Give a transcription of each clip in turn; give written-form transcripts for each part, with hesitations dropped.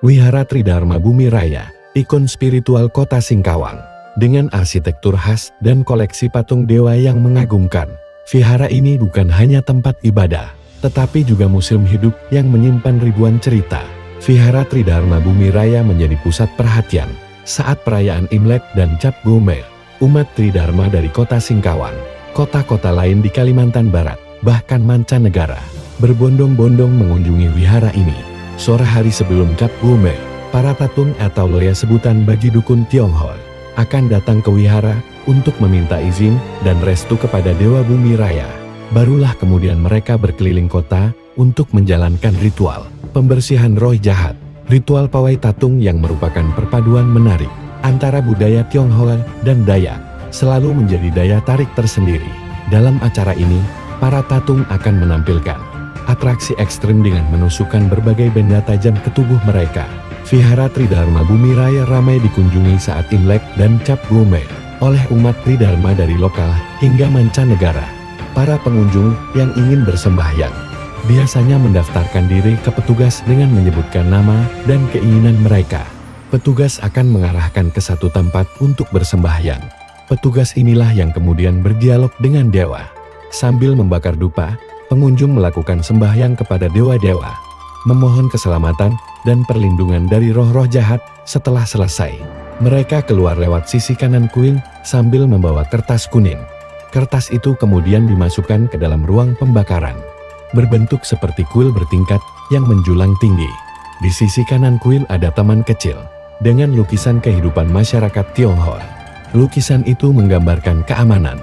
Wihara Tridharma Bumi Raya, ikon spiritual kota Singkawang. Dengan arsitektur khas dan koleksi patung dewa yang mengagumkan, vihara ini bukan hanya tempat ibadah, tetapi juga museum hidup yang menyimpan ribuan cerita. Vihara Tridharma Bumi Raya menjadi pusat perhatian saat perayaan Imlek dan Cap Gomeh. Umat Tridharma dari kota Singkawang, kota-kota lain di Kalimantan Barat, bahkan mancanegara, berbondong-bondong mengunjungi wihara ini. Sore hari sebelum Cap Gomeh, para tatung atau loya sebutan bagi dukun Tionghoa akan datang ke wihara untuk meminta izin dan restu kepada Dewa Bumi Raya. Barulah kemudian mereka berkeliling kota untuk menjalankan ritual pembersihan roh jahat. Ritual pawai tatung yang merupakan perpaduan menarik antara budaya Tionghoa dan Dayak selalu menjadi daya tarik tersendiri. Dalam acara ini, para tatung akan menampilkan atraksi ekstrim dengan menusukkan berbagai benda tajam ke tubuh mereka. Vihara Tridharma Bumi Raya ramai dikunjungi saat Imlek dan Cap Gomeh oleh umat Tridharma dari lokal hingga mancanegara. Para pengunjung yang ingin bersembahyang biasanya mendaftarkan diri ke petugas dengan menyebutkan nama dan keinginan mereka. Petugas akan mengarahkan ke satu tempat untuk bersembahyang. Petugas inilah yang kemudian berdialog dengan dewa. Sambil membakar dupa, pengunjung melakukan sembahyang kepada dewa-dewa, memohon keselamatan dan perlindungan dari roh-roh jahat. Setelah selesai, mereka keluar lewat sisi kanan kuil sambil membawa kertas kuning. Kertas itu kemudian dimasukkan ke dalam ruang pembakaran, berbentuk seperti kuil bertingkat yang menjulang tinggi. Di sisi kanan kuil ada taman kecil dengan lukisan kehidupan masyarakat Tionghoa. Lukisan itu menggambarkan keamanan,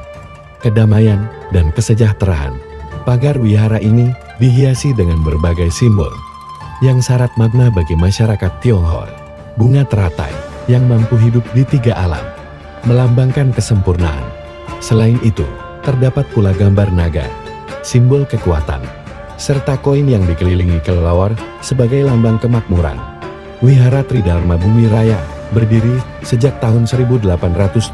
kedamaian, dan kesejahteraan. Pagar wihara ini dihiasi dengan berbagai simbol yang syarat makna bagi masyarakat Tionghoa. Bunga teratai yang mampu hidup di tiga alam, melambangkan kesempurnaan. Selain itu, terdapat pula gambar naga, simbol kekuatan, serta koin yang dikelilingi kelelawar sebagai lambang kemakmuran. Wihara Tridharma Bumi Raya berdiri sejak tahun 1878,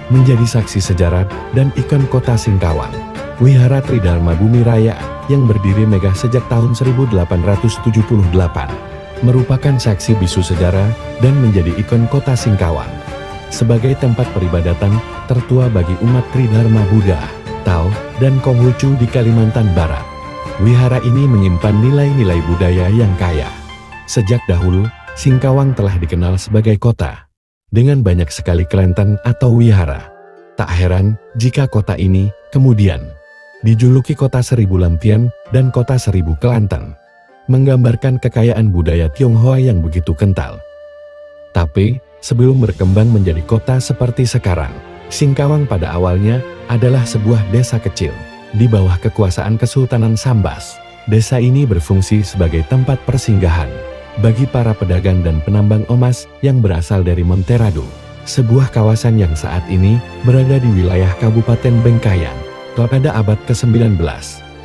menjadi saksi sejarah dan ikon kota Singkawang. Wihara Tridharma Bumi Raya yang berdiri megah sejak tahun 1878 merupakan saksi bisu sejarah dan menjadi ikon kota Singkawang sebagai tempat peribadatan tertua bagi umat Tridharma Buddha, Tao, dan Konghucu di Kalimantan Barat. Wihara ini menyimpan nilai-nilai budaya yang kaya. Sejak dahulu, Singkawang telah dikenal sebagai kota dengan banyak sekali kelenteng atau wihara. Tak heran jika kota ini kemudian dijuluki kota seribu lampion dan kota seribu kelenteng, menggambarkan kekayaan budaya Tionghoa yang begitu kental. Tapi, sebelum berkembang menjadi kota seperti sekarang, Singkawang pada awalnya adalah sebuah desa kecil di bawah kekuasaan Kesultanan Sambas. Desa ini berfungsi sebagai tempat persinggahan bagi para pedagang dan penambang emas yang berasal dari Monterado, sebuah kawasan yang saat ini berada di wilayah Kabupaten Bengkayang. Pada abad ke-19,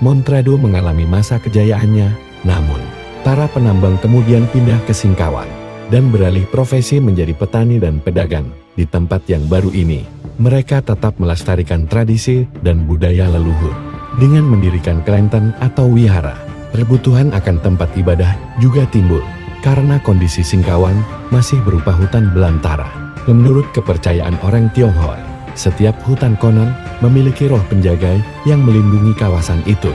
Monterado mengalami masa kejayaannya, namun para penambang kemudian pindah ke Singkawang dan beralih profesi menjadi petani dan pedagang. Di tempat yang baru ini, mereka tetap melestarikan tradisi dan budaya leluhur dengan mendirikan kelenteng atau wihara. Kebutuhan akan tempat ibadah juga timbul karena kondisi Singkawang masih berupa hutan belantara. Menurut kepercayaan orang Tionghoa, setiap hutan konon memiliki roh penjaga yang melindungi kawasan itu.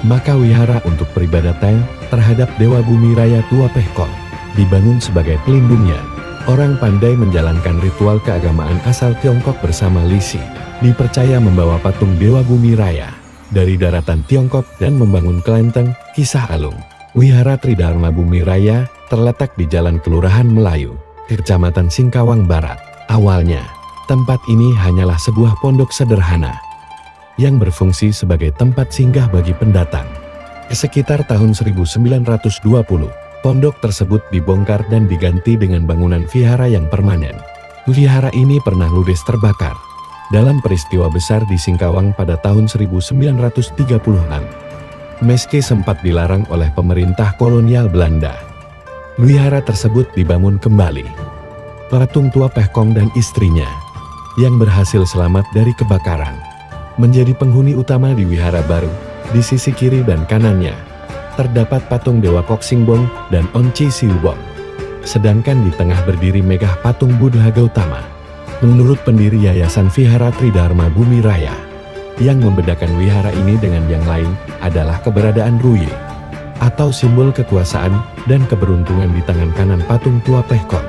Maka wihara untuk peribadatan terhadap Dewa Bumi Raya Tua Peh Kong dibangun sebagai pelindungnya. Orang pandai menjalankan ritual keagamaan asal Tiongkok bersama Lisi dipercaya membawa patung Dewa Bumi Raya dari daratan Tiongkok dan membangun kelenteng Kisah Alung. Wihara Tridharma Bumi Raya terletak di Jalan Kelurahan Melayu, Kecamatan Singkawang Barat. Awalnya, tempat ini hanyalah sebuah pondok sederhana yang berfungsi sebagai tempat singgah bagi pendatang. Sekitar tahun 1920, pondok tersebut dibongkar dan diganti dengan bangunan vihara yang permanen. Vihara ini pernah ludes terbakar dalam peristiwa besar di Singkawang pada tahun 1930-an. Meski sempat dilarang oleh pemerintah kolonial Belanda, wihara tersebut dibangun kembali. Patung Tua Peh Kong dan istrinya yang berhasil selamat dari kebakaran menjadi penghuni utama di wihara baru di sisi kiri dan kanannya. terdapat patung Dewa Koksingbong dan Onci Silbong. Sedangkan di tengah berdiri megah patung Buddha Gautama. Menurut pendiri Yayasan Vihara Tridharma Bumi Raya, yang membedakan wihara ini dengan yang lain adalah keberadaan Ruyi, atau simbol kekuasaan dan keberuntungan di tangan kanan patung Tua Pehkon.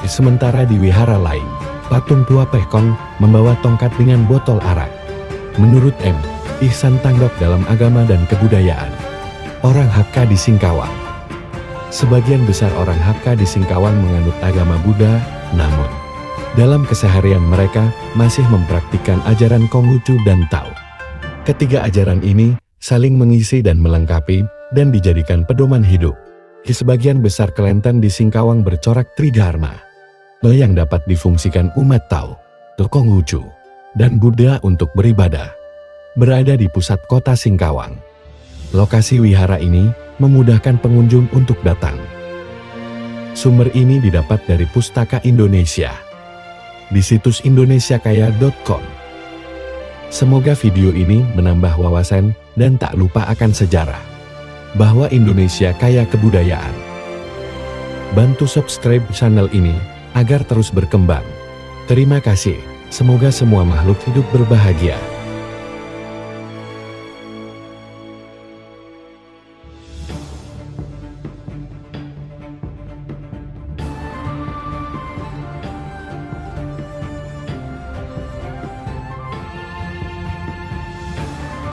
Sementara di wihara lain, patung Tua Pehkon membawa tongkat dengan botol arak. Menurut M. Ihsan Tanggok dalam agama dan kebudayaan, orang Hakka di Singkawang. Sebagian besar orang Hakka di Singkawang menganut agama Buddha, namun dalam keseharian mereka masih mempraktikkan ajaran Konghucu dan Tao. Ketiga ajaran ini saling mengisi dan melengkapi dan dijadikan pedoman hidup. Di sebagian besar kelenteng di Singkawang bercorak Tridharma yang dapat difungsikan umat Tao, Konghucu, dan Buddha untuk beribadah. Berada di pusat kota Singkawang. Lokasi wihara ini memudahkan pengunjung untuk datang. Sumber ini didapat dari Pustaka Indonesia di situs indonesiakaya.com. Semoga video ini menambah wawasan dan tak lupa akan sejarah bahwa Indonesia kaya kebudayaan. Bantu subscribe channel ini agar terus berkembang. Terima kasih. Semoga semua makhluk hidup berbahagia.